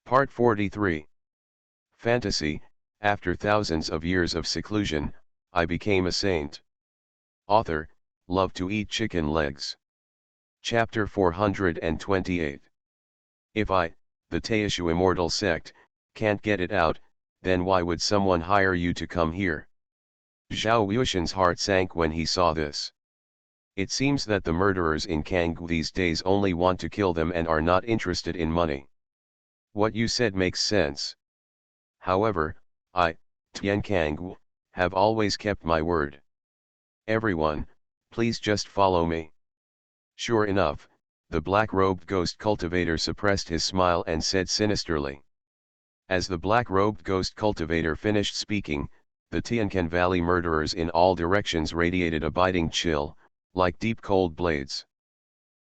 Part 43. Fantasy. After thousands of years of seclusion, I became a saint. Author, Love to eat chicken legs. Chapter 428. If I, the Teishu immortal sect, can't get it out, then why would someone hire you to come here? Zhao Wuxian's heart sank when he saw this. It seems that the murderers in Kanggu these days only want to kill them and are not interested in money. What you said makes sense. However, I, Tian Kanggu, have always kept my word. Everyone, please just follow me. Sure enough, the black-robed ghost cultivator suppressed his smile and said sinisterly. As the black-robed ghost cultivator finished speaking, the Tianquan Valley murderers in all directions radiated a biting chill, like deep cold blades.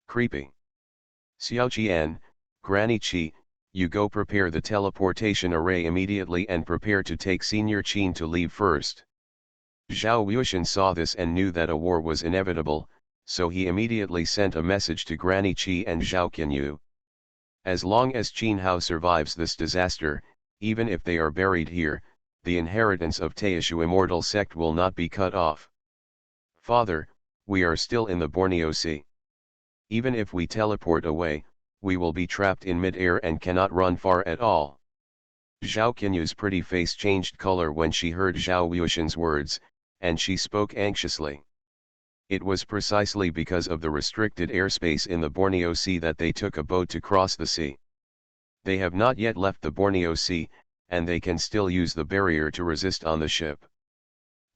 Creepy. Xiao Qian, Granny Qi, you go prepare the teleportation array immediately and prepare to take Senior Qin to leave first. Zhao Wuxian saw this and knew that a war was inevitable, so he immediately sent a message to Granny Qi and Zhao Qianyu. As long as Qin Hao survives this disaster, even if they are buried here, the inheritance of Teishu immortal sect will not be cut off. Father, we are still in the Borneo Sea. Even if we teleport away, we will be trapped in mid-air and cannot run far at all. Zhao Qianyu's pretty face changed color when she heard Zhao Wuxian's words, and she spoke anxiously. It was precisely because of the restricted airspace in the Borneo Sea that they took a boat to cross the sea. They have not yet left the Borneo Sea, and they can still use the barrier to resist on the ship.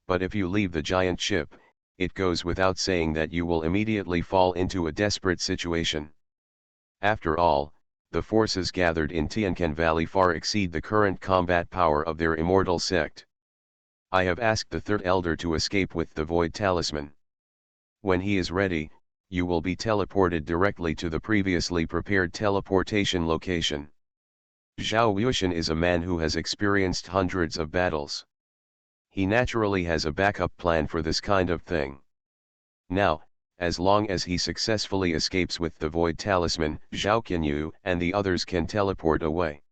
But if you leave the giant ship, it goes without saying that you will immediately fall into a desperate situation. After all, the forces gathered in Tianquan Valley far exceed the current combat power of their immortal sect. I have asked the third elder to escape with the Void Talisman. When he is ready, you will be teleported directly to the previously prepared teleportation location. Zhao Wuxian is a man who has experienced hundreds of battles. He naturally has a backup plan for this kind of thing. Now, as long as he successfully escapes with the Void Talisman, Zhao Qianyu and the others can teleport away.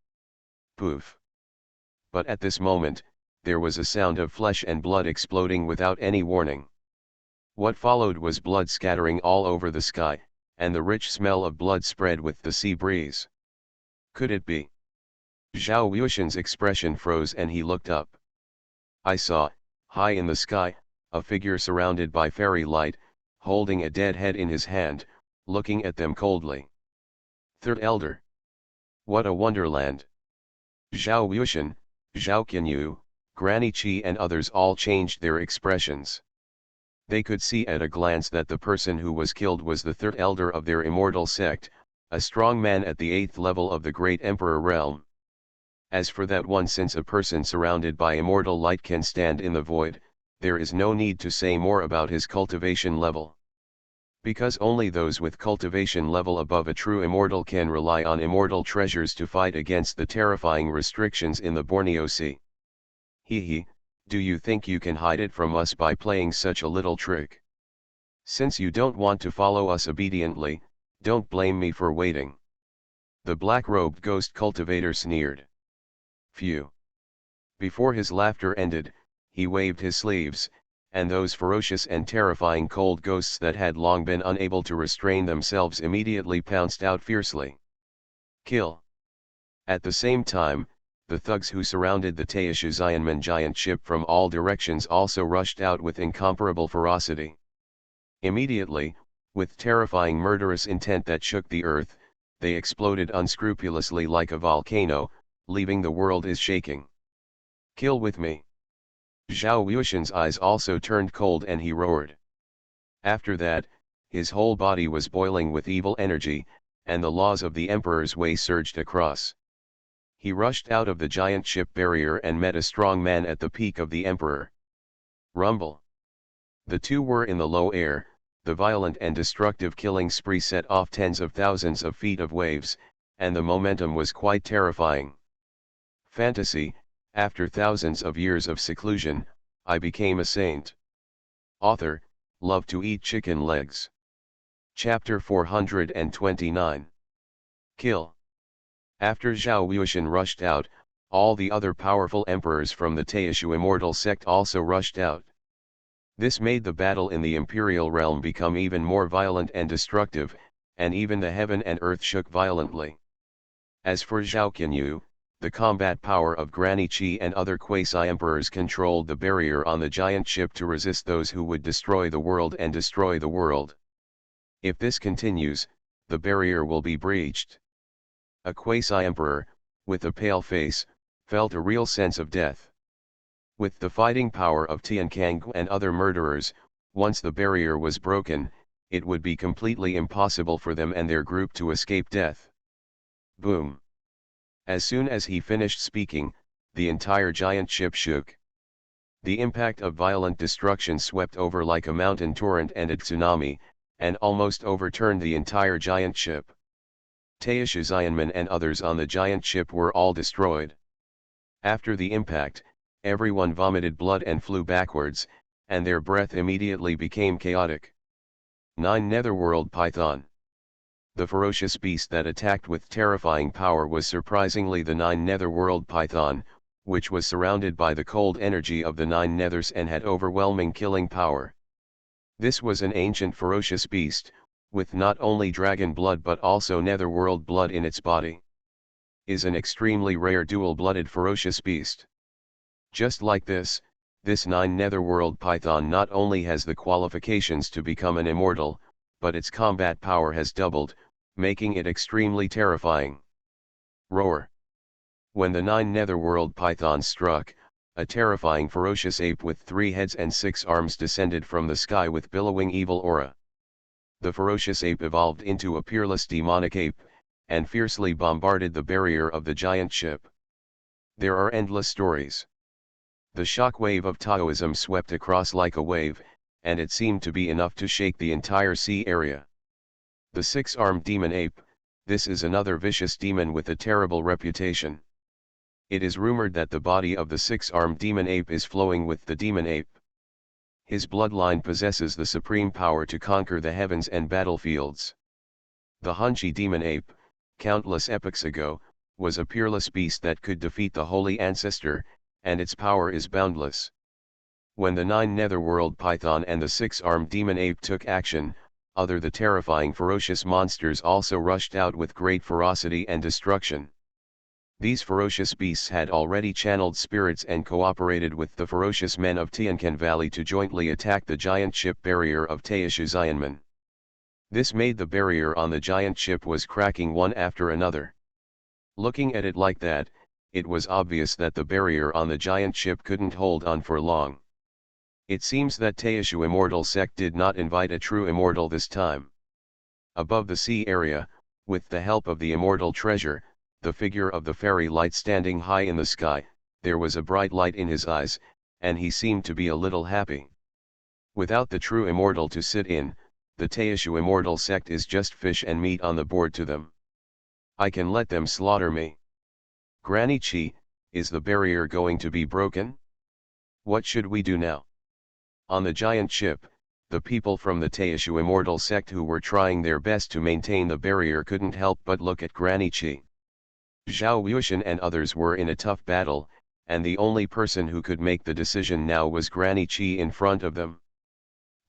Poof. But at this moment, there was a sound of flesh and blood exploding without any warning. What followed was blood scattering all over the sky, and the rich smell of blood spread with the sea breeze. Could it be? Zhao Wuxian's expression froze and he looked up. I saw, high in the sky, a figure surrounded by fairy light, holding a dead head in his hand, looking at them coldly. Third elder. What a wonderland. Zhao Wuxian, Zhao Qianyu, Granny Qi and others all changed their expressions. They could see at a glance that the person who was killed was the third elder of their immortal sect, a strong man at the 8th level of the great emperor realm. As for that one, since a person surrounded by immortal light can stand in the void, there is no need to say more about his cultivation level. Because only those with cultivation level above a true immortal can rely on immortal treasures to fight against the terrifying restrictions in the Borneo Sea. Hee, do you think you can hide it from us by playing such a little trick? Since you don't want to follow us obediently, don't blame me for waiting. The black-robed ghost cultivator sneered. Phew. Before his laughter ended, he waved his sleeves, and those ferocious and terrifying cold ghosts that had long been unable to restrain themselves immediately pounced out fiercely. Kill. At the same time, the thugs who surrounded the Teishu Xianmen giant ship from all directions also rushed out with incomparable ferocity. Immediately, with terrifying murderous intent that shook the earth, they exploded unscrupulously like a volcano, leaving the world is shaking. Kill with me. Zhao Wuxian's eyes also turned cold and he roared. After that, his whole body was boiling with evil energy, and the laws of the Emperor's way surged across. He rushed out of the giant ship barrier and met a strong man at the peak of the Emperor. Rumble. The two were in the low air, the violent and destructive killing spree set off tens of thousands of feet of waves, and the momentum was quite terrifying. Fantasy. After thousands of years of seclusion, I became a saint. Author, Love to eat chicken legs. Chapter 429. Kill. After Zhao Wuxian rushed out, all the other powerful emperors from the Taishu immortal sect also rushed out. This made the battle in the imperial realm become even more violent and destructive, and even the heaven and earth shook violently. As for Zhao Qianyu, the combat power of Granny Qi and other quasi-emperors controlled the barrier on the giant ship to resist those who would destroy the world and destroy the world. If this continues, the barrier will be breached. A quasi-emperor, with a pale face, felt a real sense of death. With the fighting power of Tian Kang and other murderers, once the barrier was broken, it would be completely impossible for them and their group to escape death. Boom! As soon as he finished speaking, the entire giant ship shook. The impact of violent destruction swept over like a mountain torrent and a tsunami, and almost overturned the entire giant ship. Taishu Xianmen and others on the giant ship were all destroyed. After the impact, everyone vomited blood and flew backwards, and their breath immediately became chaotic. 9 Netherworld Python. The ferocious beast that attacked with terrifying power was surprisingly the 9 Netherworld Python, which was surrounded by the cold energy of the 9 Nethers and had overwhelming killing power. This was an ancient ferocious beast, with not only dragon blood but also Netherworld blood in its body. Is an extremely rare dual-blooded ferocious beast. Just like this 9 Netherworld Python not only has the qualifications to become an immortal, but its combat power has doubled, making it extremely terrifying. Roar! When the 9 Netherworld Pythons struck, a terrifying ferocious ape with 3 heads and 6 arms descended from the sky with billowing evil aura. The ferocious ape evolved into a peerless demonic ape, and fiercely bombarded the barrier of the giant ship. There are endless stories. The shock wave of Taoism swept across like a wave, and it seemed to be enough to shake the entire sea area. The 6-armed demon ape, this is another vicious demon with a terrible reputation. It is rumored that the body of the 6-armed demon ape is flowing with the demon ape. His bloodline possesses the supreme power to conquer the heavens and battlefields. The Hunchi demon ape, countless epochs ago, was a peerless beast that could defeat the holy ancestor, and its power is boundless. When the 9 Netherworld Python and the 6-armed demon ape took action, the terrifying ferocious monsters also rushed out with great ferocity and destruction. These ferocious beasts had already channeled spirits and cooperated with the ferocious men of Tianquan Valley to jointly attack the giant ship barrier of Taishu Xianmen. This made the barrier on the giant ship was cracking one after another. Looking at it like that, it was obvious that the barrier on the giant ship couldn't hold on for long. It seems that Taishu Immortal Sect did not invite a true immortal this time. Above the sea area, with the help of the immortal treasure, the figure of the fairy light standing high in the sky, there was a bright light in his eyes, and he seemed to be a little happy. Without the true immortal to sit in, the Taishu Immortal Sect is just fish and meat on the board to them. I can let them slaughter me. Granny Qi, is the barrier going to be broken? What should we do now? On the giant ship, the people from the Taishu Immortal Sect who were trying their best to maintain the barrier couldn't help but look at Granny Qi. Zhao Wuxian and others were in a tough battle, and the only person who could make the decision now was Granny Qi in front of them.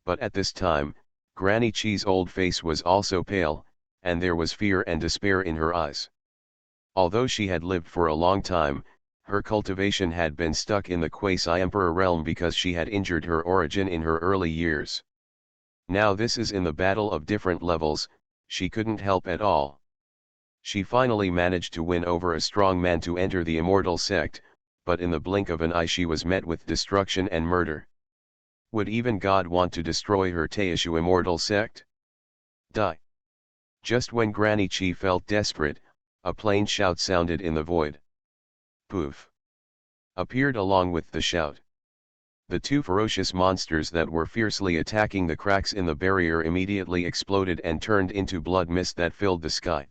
But at this time, Granny Qi's old face was also pale, and there was fear and despair in her eyes. Although she had lived for a long time, her cultivation had been stuck in the quasi-emperor realm because she had injured her origin in her early years. Now this is in the battle of different levels, she couldn't help at all. She finally managed to win over a strong man to enter the immortal sect, but in the blink of an eye she was met with destruction and murder. Would even God want to destroy her Taishu immortal sect? Die! Just when Granny Qi felt desperate, a plain shout sounded in the void. Poof! Appeared along with the shout. The 2 ferocious monsters that were fiercely attacking the cracks in the barrier immediately exploded and turned into blood mist that filled the sky.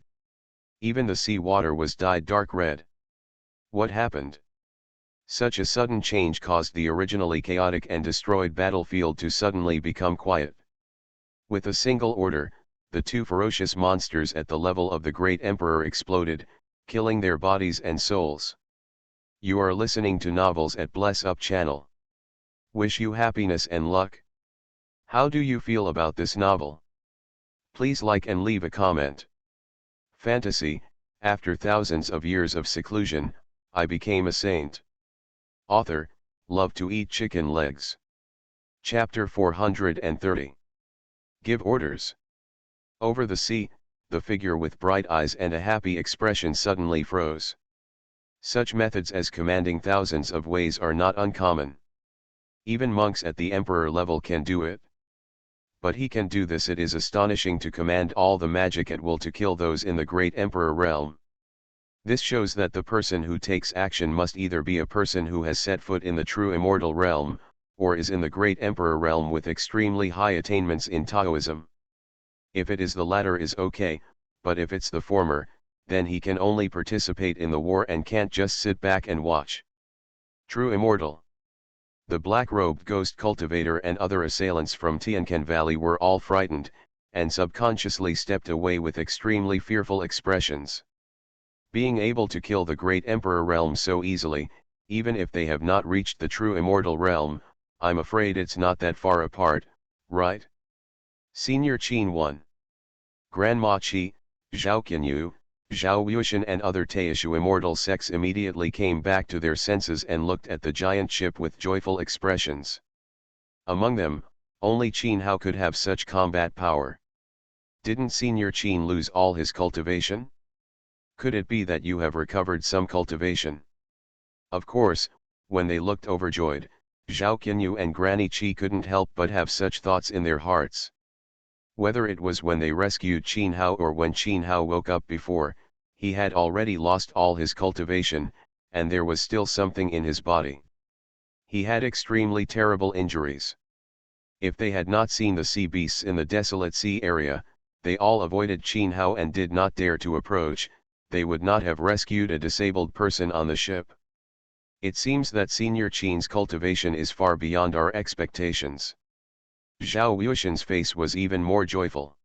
Even the sea water was dyed dark red. What happened? Such a sudden change caused the originally chaotic and destroyed battlefield to suddenly become quiet. With a single order, the 2 ferocious monsters at the level of the Great Emperor exploded, killing their bodies and souls. You are listening to Novels at Bless Up channel. Wish you happiness and luck. How do you feel about this novel? Please like and leave a comment. Fantasy, after thousands of years of seclusion, I became a saint. Author, love to eat chicken legs. Chapter 430. Give orders. Over the sea, the figure with bright eyes and a happy expression suddenly froze. Such methods as commanding thousands of ways are not uncommon. Even monks at the emperor level can do it. But he can do this. It is astonishing to command all the magic at will to kill those in the great emperor realm. This shows that the person who takes action must either be a person who has set foot in the true immortal realm, or is in the great emperor realm with extremely high attainments in Taoism. If it is the latter is okay, but if it's the former, then he can only participate in the war and can't just sit back and watch. True immortal. The black-robed ghost cultivator and other assailants from Tianquan Valley were all frightened, and subconsciously stepped away with extremely fearful expressions. Being able to kill the great emperor realm so easily, even if they have not reached the true immortal realm, I'm afraid it's not that far apart, right? Senior Qin 1. Grandma Qi, Zhao Qianyu, Zhao Wuxian and other Teishu immortal sects immediately came back to their senses and looked at the giant ship with joyful expressions. Among them, only Qin Hao could have such combat power. Didn't Senior Qin lose all his cultivation? Could it be that you have recovered some cultivation? Of course, when they looked overjoyed, Zhao Qianyu and Granny Qi couldn't help but have such thoughts in their hearts. Whether it was when they rescued Qin Hao or when Qin Hao woke up before, he had already lost all his cultivation, and there was still something in his body. He had extremely terrible injuries. If they had not seen the sea beasts in the desolate sea area, they all avoided Qin Hao and did not dare to approach. They would not have rescued a disabled person on the ship. It seems that Senior Qin's cultivation is far beyond our expectations. Zhao Wuxian's face was even more joyful.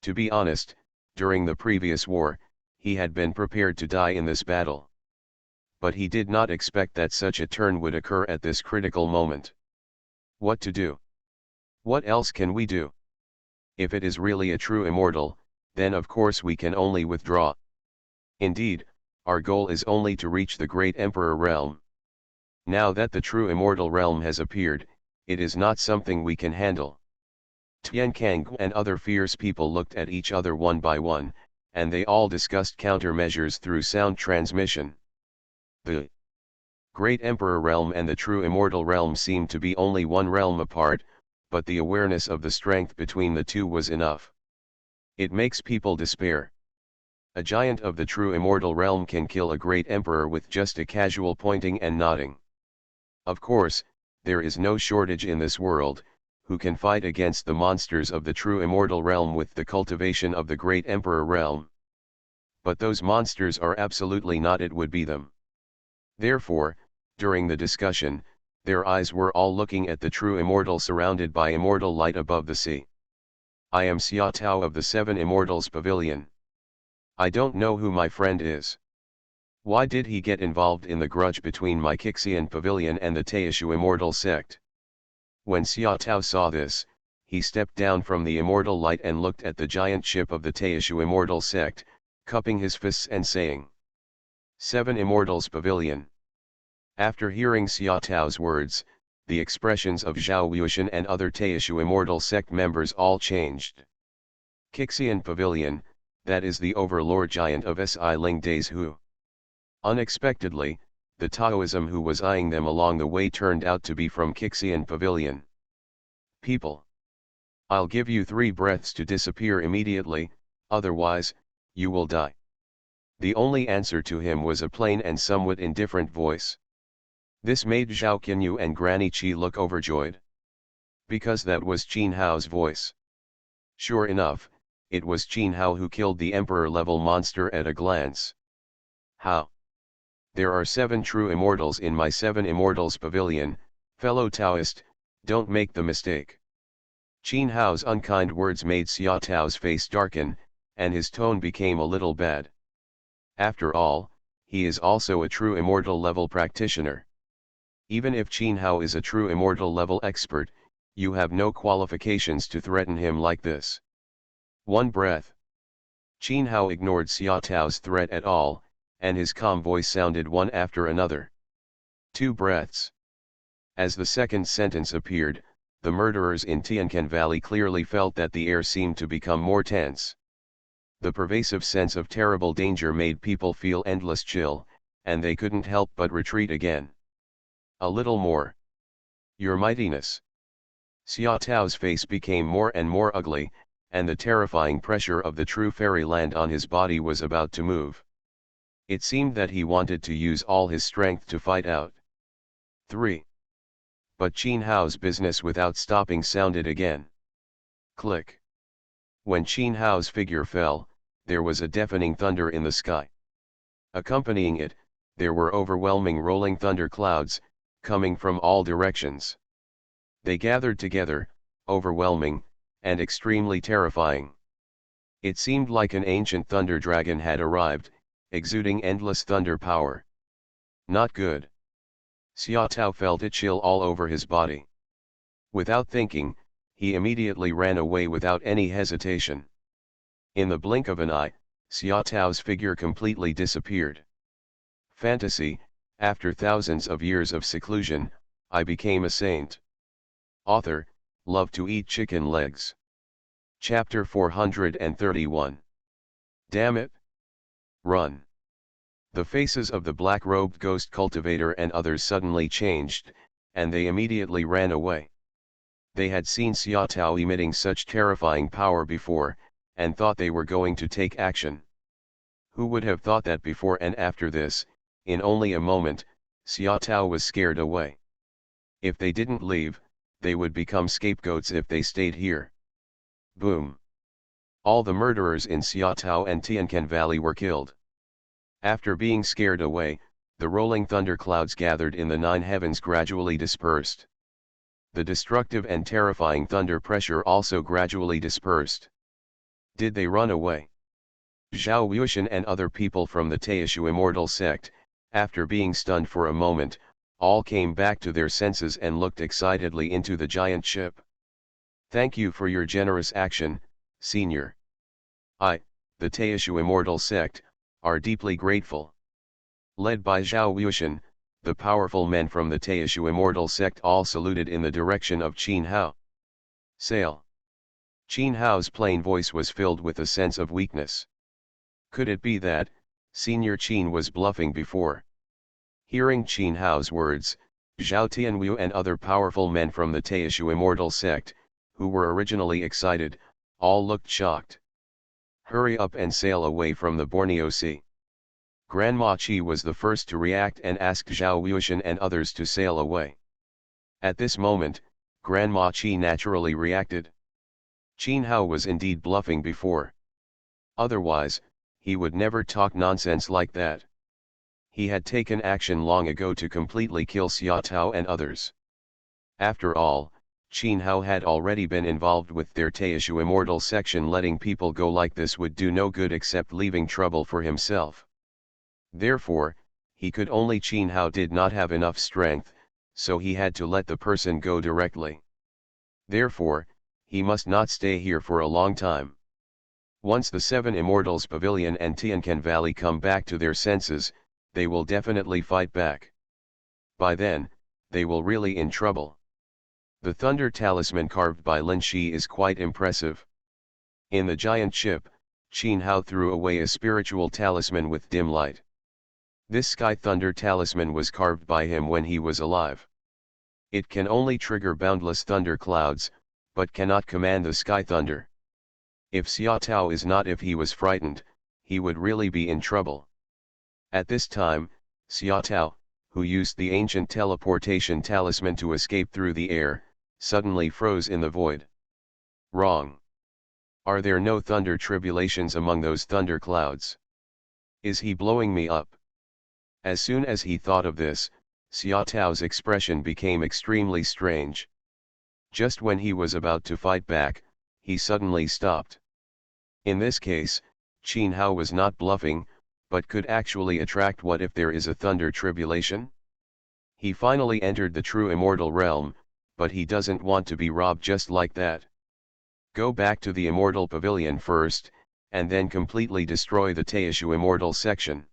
To be honest, during the previous war, he had been prepared to die in this battle. But he did not expect that such a turn would occur at this critical moment. What to do? What else can we do? If it is really a true immortal, then of course we can only withdraw. Indeed, our goal is only to reach the great emperor realm. Now that the true immortal realm has appeared, it is not something we can handle. Tian Kang and other fierce people looked at each other one by one, and they all discussed countermeasures through sound transmission. The great emperor realm and the true immortal realm seemed to be only one realm apart, but the awareness of the strength between the two was enough. It makes people despair. A giant of the true immortal realm can kill a great emperor with just a casual pointing and nodding. Of course, there is no shortage in this world, who can fight against the monsters of the true immortal realm with the cultivation of the great emperor realm. But those monsters are absolutely not it would be them. Therefore, during the discussion, their eyes were all looking at the true immortal surrounded by immortal light above the sea. I am Xia Tao of the Seven Immortals Pavilion. I don't know who my friend is. Why did he get involved in the grudge between my Qixian Pavilion and the Teishu Immortal sect? When Xia Tao saw this, he stepped down from the immortal light and looked at the giant ship of the Teishu Immortal sect, cupping his fists and saying, "Seven Immortals Pavilion." After hearing Xia Tao's words, the expressions of Zhao Wuxian and other Teishu Immortal sect members all changed. Qixian Pavilion, that is the overlord giant of Si Ling days who. Unexpectedly, the Taoism who was eyeing them along the way turned out to be from Qixian Pavilion. People. I'll give you 3 breaths to disappear immediately, otherwise, you will die. The only answer to him was a plain and somewhat indifferent voice. This made Zhao Qianyu and Granny Qi look overjoyed. Because that was Qin Hao's voice. Sure enough, it was Qin Hao who killed the emperor-level monster at a glance. How? There are 7 true immortals in my 7 Immortals Pavilion, fellow Taoist, don't make the mistake. Qin Hao's unkind words made Xia Tao's face darken, and his tone became a little bad. After all, he is also a true immortal level practitioner. Even if Qin Hao is a true immortal level expert, you have no qualifications to threaten him like this. One breath. Qin Hao ignored Xia Tao's threat at all, and his calm voice sounded one after another. 2 breaths. As the second sentence appeared, the murderers in Tianquan Valley clearly felt that the air seemed to become more tense. The pervasive sense of terrible danger made people feel endless chill, and they couldn't help but retreat again. A little more. Your mightiness. Xia Tao's face became more and more ugly, and the terrifying pressure of the true fairyland on his body was about to move. It seemed that he wanted to use all his strength to fight out. 3. But Qin Hao's business without stopping sounded again. Click. When Qin Hao's figure fell, there was a deafening thunder in the sky. Accompanying it, there were overwhelming rolling thunder clouds, coming from all directions. They gathered together, overwhelming, and extremely terrifying. It seemed like an ancient thunder dragon had arrived, exuding endless thunder power. Not good. Xia Tao felt a chill all over his body. Without thinking, he immediately ran away without any hesitation. In the blink of an eye, Xia Tao's figure completely disappeared. Fantasy, after thousands of years of seclusion, I became a saint. Author, love to eat chicken legs. Chapter 431. Damn it! Run! The faces of the black-robed ghost cultivator and others suddenly changed, and they immediately ran away. They had seen Xia Tao emitting such terrifying power before, and thought they were going to take action. Who would have thought that before and after this, in only a moment, Xia Tao was scared away. If they didn't leave, they would become scapegoats if they stayed here. Boom! All the murderers in Xia Tao and Tianquan Valley were killed. After being scared away, the rolling thunderclouds gathered in the 9 heavens gradually dispersed. The destructive and terrifying thunder pressure also gradually dispersed. Did they run away? Zhao Wuxian and other people from the Teishu immortal sect, after being stunned for a moment, all came back to their senses and looked excitedly into the giant ship. Thank you for your generous action, Senior. The Teishu immortal sect, are deeply grateful. Led by Zhao Wuxian, the powerful men from the Teishu immortal sect all saluted in the direction of Qin Hao. Sail. Qin Hao's plain voice was filled with a sense of weakness. Could it be that, Senior Qin was bluffing before? Hearing Qin Hao's words, Zhao Tianwu and other powerful men from the Teishu immortal sect, who were originally excited, all looked shocked. Hurry up and sail away from the Borneo Sea. Grandma Qi was the first to react and asked Zhao Wuxian and others to sail away. At this moment, Grandma Qi naturally reacted. Qin Hao was indeed bluffing before. Otherwise, he would never talk nonsense like that. He had taken action long ago to completely kill Xia Tao and others. After all, Qin Hao had already been involved with their Teishu immortal section. Letting people go like this would do no good except leaving trouble for himself. Therefore, he could only. Qin Hao did not have enough strength, so he had to let the person go directly. Therefore, he must not stay here for a long time. Once the 7 Immortals Pavilion and Tianquan Valley come back to their senses, they will definitely fight back. By then, they will really in trouble. The thunder talisman carved by Lin Shi is quite impressive. In the giant ship, Qin Hao threw away a spiritual talisman with dim light. This sky thunder talisman was carved by him when he was alive. It can only trigger boundless thunder clouds, but cannot command the sky thunder. If Xia Tao is not, if he was frightened, he would really be in trouble. At this time, Xia Tao, who used the ancient teleportation talisman to escape through the air, suddenly froze in the void. Wrong. Are there no thunder tribulations among those thunder clouds? Is he blowing me up? As soon as he thought of this, Xia Tao's expression became extremely strange. Just when he was about to fight back, he suddenly stopped. In this case, Qin Hao was not bluffing, but could actually attract what if there is a thunder tribulation? He finally entered the true immortal realm, but he doesn't want to be robbed just like that. Go back to the immortal pavilion first, and then completely destroy the Teishu immortal section.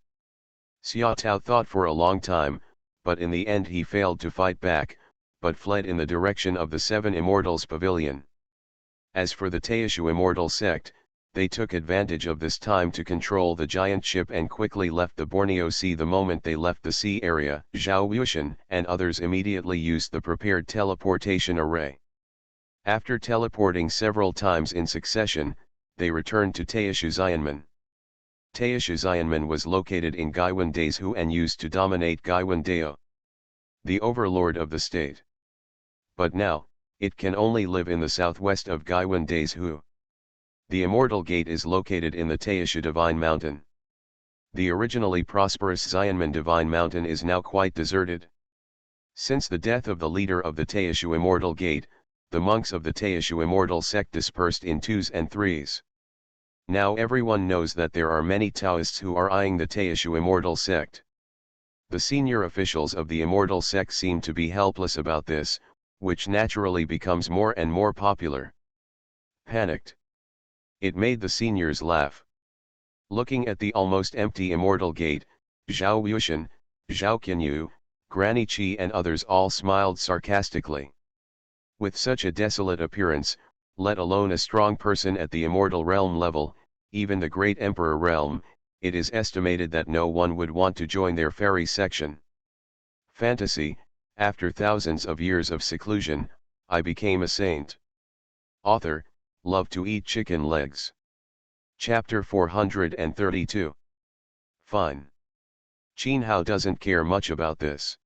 Xia Tao thought for a long time, but in the end he failed to fight back, but fled in the direction of the Seven Immortals Pavilion. As for the Teishu Immortal sect, they took advantage of this time to control the giant ship and quickly left the Borneo Sea. The moment they left the sea area, Zhao Wuxian and others immediately used the prepared teleportation array. After teleporting several times in succession, they returned to Teishu Xianmen. Teishu Xianmen was located in Gaiwan Daizhu and used to dominate Gaiwan Dao, the overlord of the state. But now, it can only live in the southwest of Gaiwan Daizhu. The Immortal Gate is located in the Teishu Divine Mountain. The originally prosperous Xianmen Divine Mountain is now quite deserted. Since the death of the leader of the Teishu Immortal Gate, the monks of the Teishu Immortal sect dispersed in twos and threes. Now everyone knows that there are many Taoists who are eyeing the Teishu Immortal sect. The senior officials of the Immortal sect seem to be helpless about this, which naturally becomes more and more popular. Panicked. It made the seniors laugh. Looking at the almost empty Immortal Gate, Zhao Wuxian, Zhao Qinyu, Granny Qi and others all smiled sarcastically. With such a desolate appearance, let alone a strong person at the Immortal Realm level, even the Great Emperor realm, it is estimated that no one would want to join their fairy section. Fantasy, after thousands of years of seclusion, I became a saint. Author, love to eat chicken legs. Chapter 432. Fine. Qin Hao doesn't care much about this.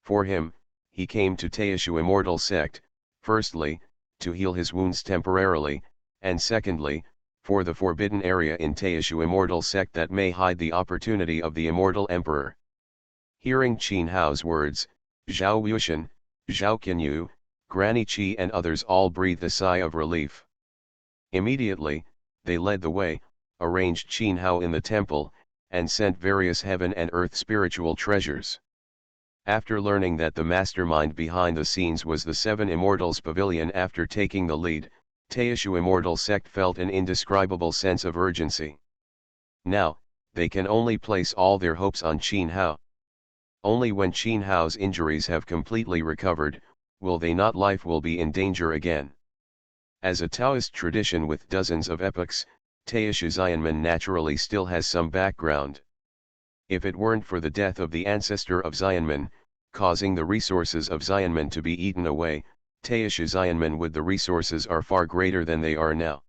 For him, he came to Teishu Immortal sect, firstly, to heal his wounds temporarily, and secondly, for the forbidden area in Teishu Immortal sect that may hide the opportunity of the Immortal Emperor. Hearing Qin Hao's words, Zhao Wuxian, Zhao Qinyu, Granny Qi and others all breathed a sigh of relief. Immediately, they led the way, arranged Qin Hao in the temple, and sent various heaven and earth spiritual treasures. After learning that the mastermind behind the scenes was the Seven Immortals Pavilion, after taking the lead, Teishu Immortal sect felt an indescribable sense of urgency. Now, they can only place all their hopes on Qin Hao. Only when Qin Hao's injuries have completely recovered, will they not life will be in danger again. As a Taoist tradition with dozens of epochs, Teishu Xianmen naturally still has some background. If it weren't for the death of the ancestor of Xianmen, causing the resources of Xianmen to be eaten away, Teishu Xianmen with the resources are far greater than they are now.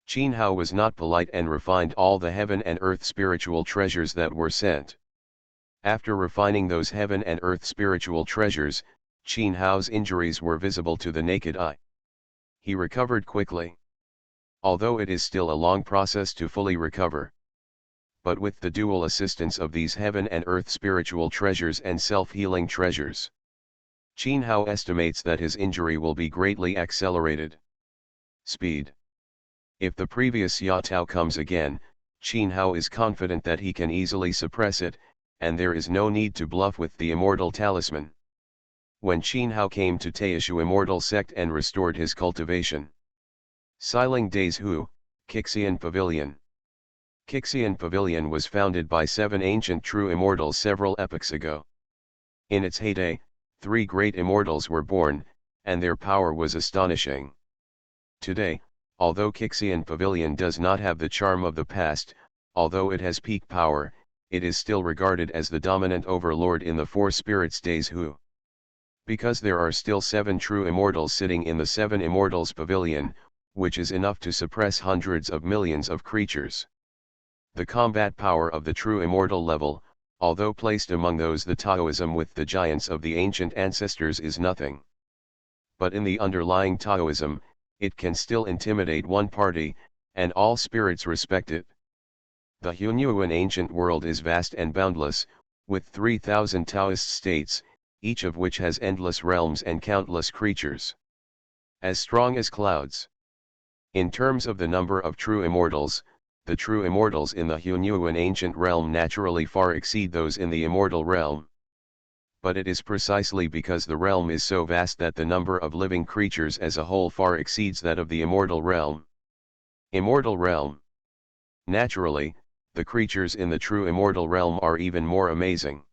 Qin Hao was not polite and refined all the heaven and earth spiritual treasures that were sent. After refining those heaven and earth spiritual treasures, Qin Hao's injuries were visible to the naked eye. He recovered quickly. Although it is still a long process to fully recover. But with the dual assistance of these heaven and earth spiritual treasures and self-healing treasures, Qin Hao estimates that his injury will be greatly accelerated. Speed. If the previous Ya Tao comes again, Qin Hao is confident that he can easily suppress it, and there is no need to bluff with the immortal talisman. When Qin Hao came to Teishu Immortal sect and restored his cultivation. Xiling Daizhu, Qixian Pavilion. Qixian Pavilion was founded by 7 ancient true immortals several epochs ago. In its heyday, 3 great immortals were born, and their power was astonishing. Today, although Qixian Pavilion does not have the charm of the past, although it has peak power, it is still regarded as the dominant overlord in the 4 spirits Daizhu. Because there are still 7 true immortals sitting in the 7 Immortals Pavilion, which is enough to suppress hundreds of millions of creatures. The combat power of the true immortal level, although placed among those the Taoism with the giants of the ancient ancestors is nothing. But in the underlying Taoism, it can still intimidate one party, and all spirits respect it. The Hunyuan ancient world is vast and boundless, with 3,000 Taoist states, each of which has endless realms and countless creatures. As strong as clouds. In terms of the number of true immortals, the true immortals in the Hunyuan ancient realm naturally far exceed those in the immortal realm. But it is precisely because the realm is so vast that the number of living creatures as a whole far exceeds that of the immortal realm. Immortal realm. Naturally, the creatures in the true immortal realm are even more amazing.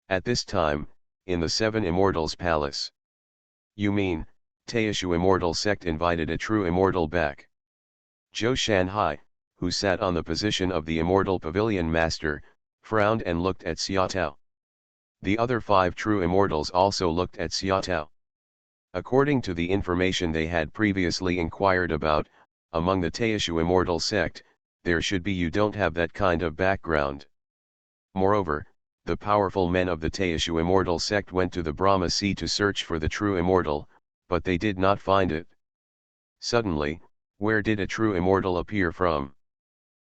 At this time, in the seven immortals' palace. You mean, Taishu immortal sect invited a true immortal back. Zhou Shanhai, who sat on the position of the immortal pavilion master, frowned and looked at Xiaotao. The other five true immortals also looked at Xiaotao. According to the information they had previously inquired about, among the Taishu immortal sect, there should be you don't have that kind of background. Moreover, the powerful men of the Taishu immortal sect went to the Brahma Sea to search for the true immortal, but they did not find it. Suddenly, where did a true immortal appear from?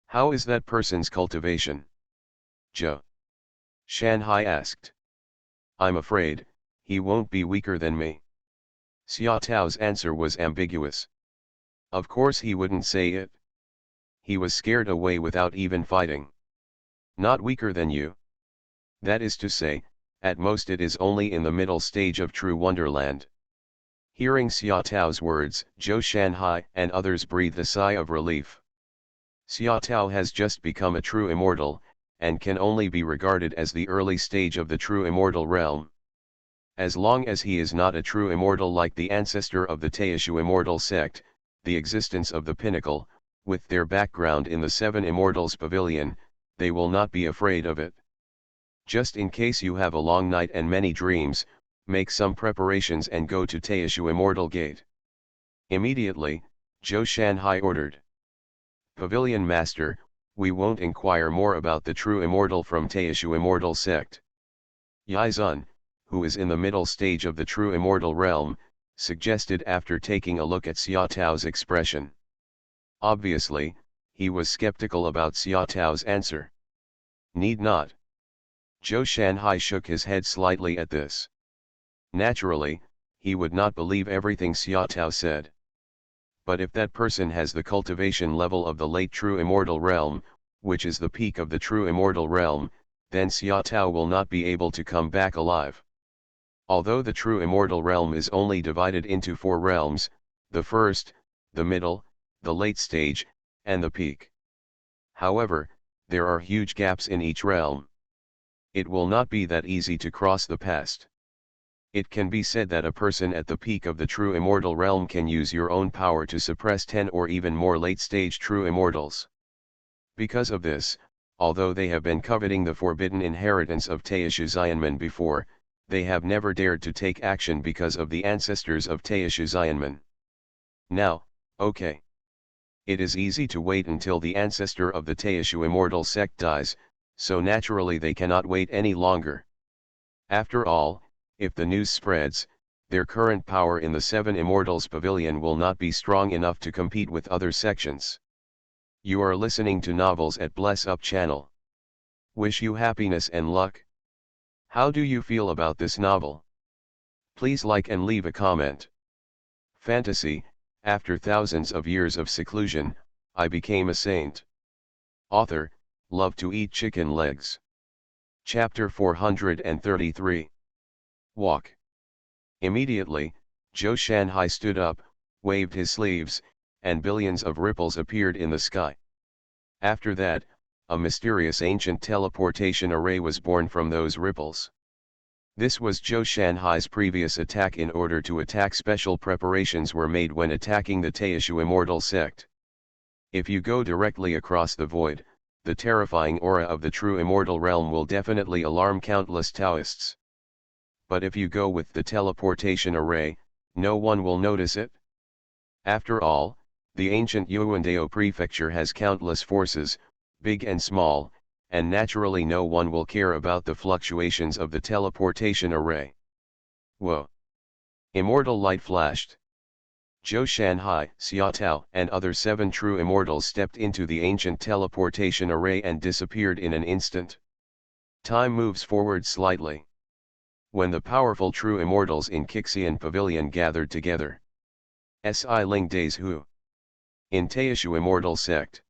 How is that person's cultivation? Zhou Shanhai asked. I'm afraid, he won't be weaker than me. Xiaotao's answer was ambiguous. Of course he wouldn't say it. He was scared away without even fighting. Not weaker than you. That is to say, at most it is only in the middle stage of true wonderland. Hearing Xiaotao's words, Zhou Shanhai and others breathed a sigh of relief. Xiaotao has just become a true immortal, and can only be regarded as the early stage of the true immortal realm. As long as he is not a true immortal like the ancestor of the Taishu immortal sect, the existence of the pinnacle, with their background in the seven immortals pavilion, they will not be afraid of it. Just in case you have a long night and many dreams, make some preparations and go to Taishu immortal gate. Immediately, Zhou Shanhai ordered. Pavilion master, we won't inquire more about the true immortal from Taishu immortal sect. Yaizun, who is in the middle stage of the true immortal realm, suggested after taking a look at Xiaotao's expression. Obviously, he was skeptical about Xiaotao's answer. Need not. Zhou Shanhai shook his head slightly at this. Naturally, he would not believe everything Xiaotao said. But if that person has the cultivation level of the late true immortal realm, which is the peak of the true immortal realm, then Xiaotao will not be able to come back alive. Although the true immortal realm is only divided into four realms, the first, the middle, the late stage, and the peak. However, there are huge gaps in each realm. It will not be that easy to cross the past. It can be said that a person at the peak of the true immortal realm can use your own power to suppress 10 or even more late-stage true immortals. Because of this, although they have been coveting the forbidden inheritance of Taishu Xianmen before, they have never dared to take action because of the ancestors of Taishu Xianmen. Now, okay. It is easy to wait until the ancestor of the Taishu immortal sect dies, so naturally they cannot wait any longer. After all, if the news spreads, their current power in the seven immortals pavilion will not be strong enough to compete with other sections. You are listening to Novels at Bless Up channel. Wish you happiness and luck. How do you feel about this novel? Please like and leave a comment. Fantasy, after thousands of years of seclusion, I became a saint. Author, love to eat chicken legs. Chapter 433. Walk. Immediately, Zhou Shanhai stood up, waved his sleeves, and billions of ripples appeared in the sky. After that, a mysterious ancient teleportation array was born from those ripples. This was Zhou Shanhai's previous attack. In order to attack, special preparations were made when attacking the Taishu immortal sect. If you go directly across the void, the terrifying aura of the true immortal realm will definitely alarm countless Taoists. But if you go with the teleportation array, no one will notice it. After all, the ancient Yuandao prefecture has countless forces, big and small, and naturally no one will care about the fluctuations of the teleportation array. Whoa! Immortal light flashed. Zhou Shanhai, Xiaotao, and other seven true immortals stepped into the ancient teleportation array and disappeared in an instant. Time moves forward slightly. When the powerful true immortals in Qixian Pavilion gathered together. Si Ling Days Hu. In Taishu immortal sect.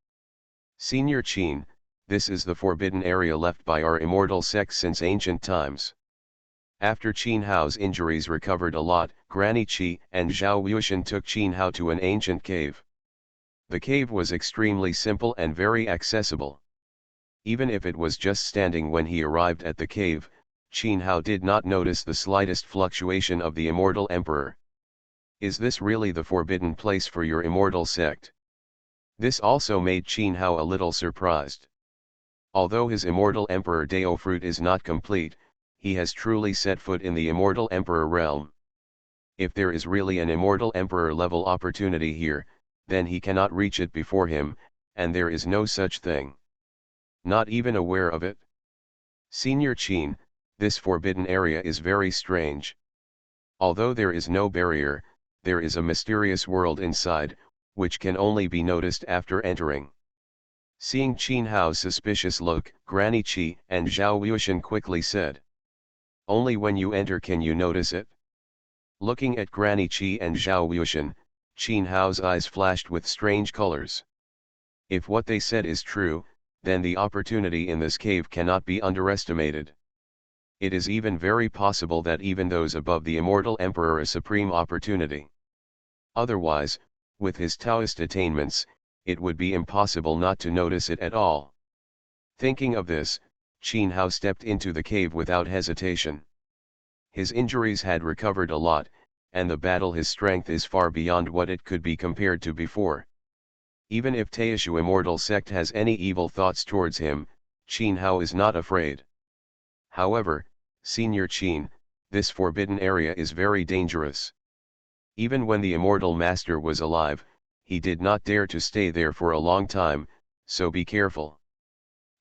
Senior Qin, this is the forbidden area left by our immortal sect since ancient times. After Qin Hao's injuries recovered a lot, Granny Qi and Zhao Wuxian took Qin Hao to an ancient cave. The cave was extremely simple and very accessible. Even if it was just standing when he arrived at the cave, Qin Hao did not notice the slightest fluctuation of the immortal emperor. Is this really the forbidden place for your immortal sect? This also made Qin Hao a little surprised. Although his immortal emperor Dao fruit is not complete, he has truly set foot in the immortal emperor realm. If there is really an immortal emperor level opportunity here, then he cannot reach it before him, and there is no such thing. Not even aware of it? Senior Qin, this forbidden area is very strange. Although there is no barrier, there is a mysterious world inside, which can only be noticed after entering. Seeing Qin Hao's suspicious look, Granny Qi and Zhao Wuxian quickly said. Only when you enter can you notice it. Looking at Granny Qi and Zhao Wuxian, Qin Hao's eyes flashed with strange colors. If what they said is true, then the opportunity in this cave cannot be underestimated. It is even very possible that even those above the immortal emperor a supreme opportunity. Otherwise, with his Taoist attainments, it would be impossible not to notice it at all. Thinking of this, Qin Hao stepped into the cave without hesitation. His injuries had recovered a lot, and the battle his strength is far beyond what it could be compared to before. Even if Taishu immortal sect has any evil thoughts towards him, Qin Hao is not afraid. However, Senior Qin, this forbidden area is very dangerous. Even when the immortal master was alive, he did not dare to stay there for a long time, so be careful.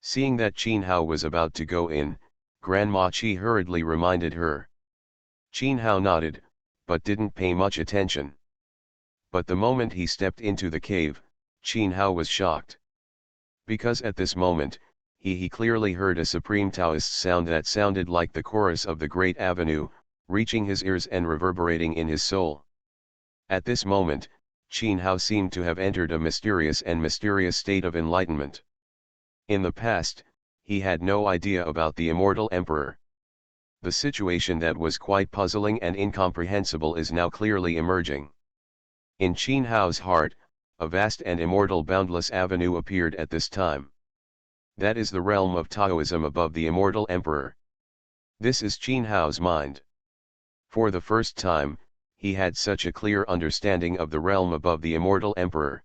Seeing that Qin Hao was about to go in, Grandma Qi hurriedly reminded her. Qin Hao nodded, but didn't pay much attention. But the moment he stepped into the cave, Qin Hao was shocked. Because at this moment, he clearly heard a supreme Taoist sound that sounded like the chorus of the Great Avenue, reaching his ears and reverberating in his soul. At this moment, Qin Hao seemed to have entered a mysterious state of enlightenment. In the past, he had no idea about the immortal emperor. The situation that was quite puzzling and incomprehensible is now clearly emerging. In Qin Hao's heart, a vast and immortal boundless avenue appeared at this time. That is the realm of Taoism above the immortal emperor. This is Qin Hao's mind. For the first time, he had such a clear understanding of the realm above the immortal emperor.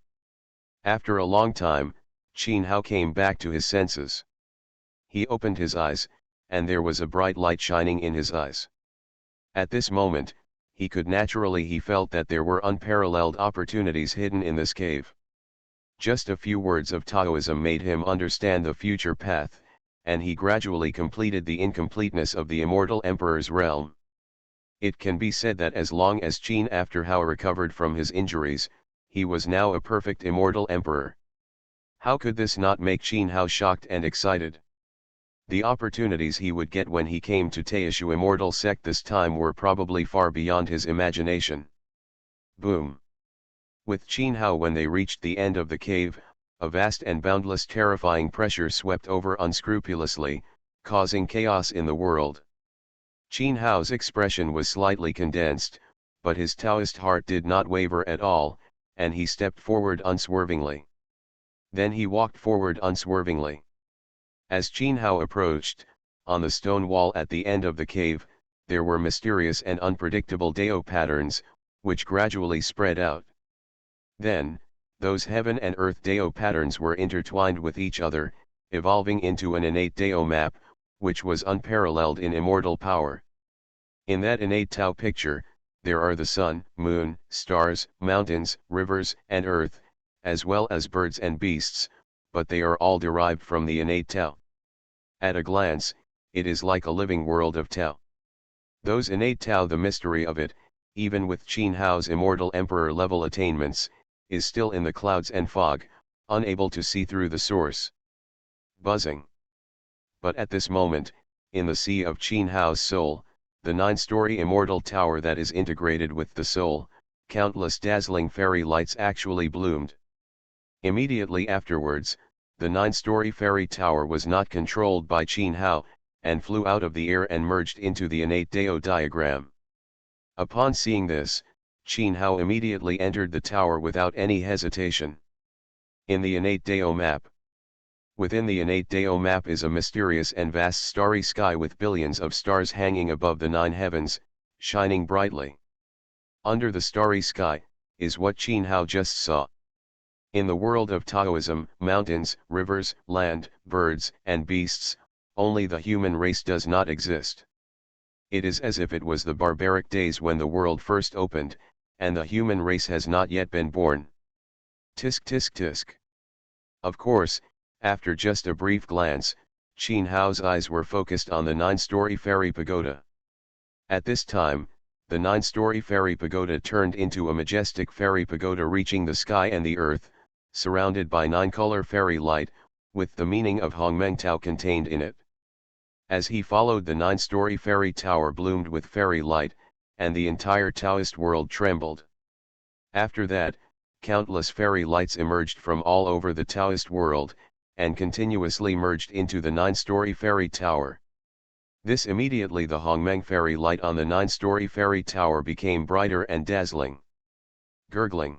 After a long time, Qin Hao came back to his senses. He opened his eyes, and there was a bright light shining in his eyes. At this moment, he felt that there were unparalleled opportunities hidden in this cave. Just a few words of Taoism made him understand the future path, and he gradually completed the incompleteness of the immortal emperor's realm. It can be said that as long as Qin after Hao recovered from his injuries, he was now a perfect immortal emperor. How could this not make Qin Hao shocked and excited? The opportunities he would get when he came to Taishu immortal sect this time were probably far beyond his imagination. Boom! With Qin Hao when they reached the end of the cave, a vast and boundless terrifying pressure swept over unscrupulously, causing chaos in the world. Qin Hao's expression was slightly condensed, but his Taoist heart did not waver at all, and he stepped forward unswervingly. Then he walked forward unswervingly. As Qin Hao approached, on the stone wall at the end of the cave, there were mysterious and unpredictable Dao patterns, which gradually spread out. Then, those heaven and earth Dao patterns were intertwined with each other, evolving into an innate Dao map, which was unparalleled in immortal power. In that innate Tao picture, there are the sun, moon, stars, mountains, rivers, and earth, as well as birds and beasts, but they are all derived from the innate Tao. At a glance, it is like a living world of Tao. Those innate Tao, the mystery of it, even with Qin Hao's immortal emperor level attainments, is still in the clouds and fog, unable to see through the source. Buzzing. But at this moment, in the sea of Qin Hao's soul, the 9-story immortal tower that is integrated with the soul, countless dazzling fairy lights actually bloomed. Immediately afterwards, The 9-story ferry tower was not controlled by Qin Hao, and flew out of the air and merged into the innate Dao diagram. Upon seeing this, Qin Hao immediately entered the tower without any hesitation. In the innate Dao map. Within the innate Dao map is a mysterious and vast starry sky with billions of stars hanging above the 9 heavens, shining brightly. Under the starry sky, is what Qin Hao just saw. In the world of Taoism, mountains, rivers, land, birds, and beasts, only the human race does not exist. It is as if it was the barbaric days when the world first opened, and the human race has not yet been born. Tisk tisk tisk. Of course, after just a brief glance, Qin Hao's eyes were focused on the 9-story fairy pagoda. At this time, the 9-story fairy pagoda turned into a majestic fairy pagoda reaching the sky and the earth, surrounded by 9-color fairy light, with the meaning of Hongmeng Tao contained in it. As he followed, the 9-story fairy tower bloomed with fairy light, and the entire Taoist world trembled. After that, countless fairy lights emerged from all over the Taoist world, and continuously merged into the 9-story fairy tower. This immediately the Hongmeng fairy light on the 9-story fairy tower became brighter and dazzling. Gurgling.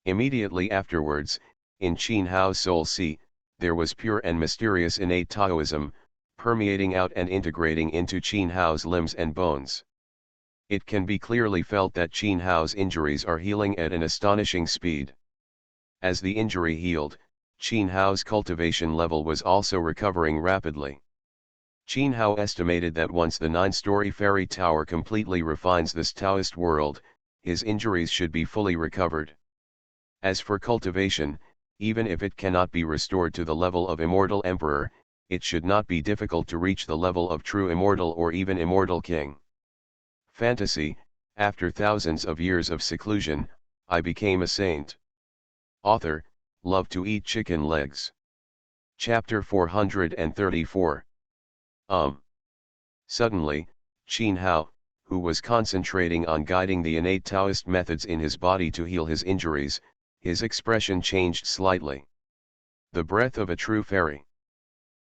Immediately afterwards, in Qin Hao's soul sea, there was pure and mysterious innate Taoism, permeating out and integrating into Qin Hao's limbs and bones. It can be clearly felt that Qin Hao's injuries are healing at an astonishing speed. As the injury healed, Qin Hao's cultivation level was also recovering rapidly. Qin Hao estimated that once the 9-story fairy tower completely refines this Taoist world, his injuries should be fully recovered. As for cultivation, even if it cannot be restored to the level of immortal emperor, it should not be difficult to reach the level of true immortal or even immortal king. Fantasy. After thousands of years of seclusion, I became a saint. Author, love to eat chicken legs. Chapter 434. Suddenly, Qin Hao, who was concentrating on guiding the innate Taoist methods in his body to heal his injuries, his expression changed slightly. The breath of a true fairy.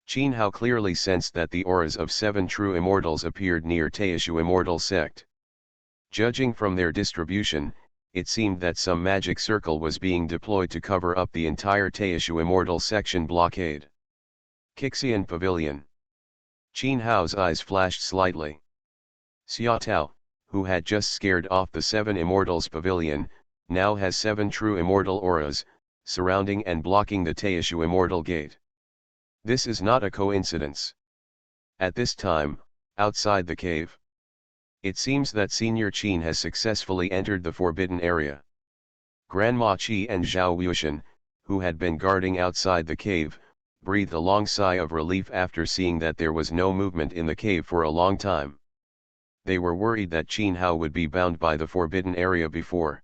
Qin Hao clearly sensed that the auras of 7 true immortals appeared near Taishu immortal sect. Judging from their distribution, it seemed that some magic circle was being deployed to cover up the entire Taishu immortal section blockade. Xian Pavilion. Qin Hao's eyes flashed slightly. Xia Tao, who had just scared off the 7 immortals pavilion, now has 7 true immortal auras, surrounding and blocking the Taishu immortal gate. This is not a coincidence. At this time, outside the cave, it seems that Senior Qin has successfully entered the forbidden area. Grandma Qi and Zhao Wuxian, who had been guarding outside the cave, breathed a long sigh of relief after seeing that there was no movement in the cave for a long time. They were worried that Qin Hao would be bound by the forbidden area before.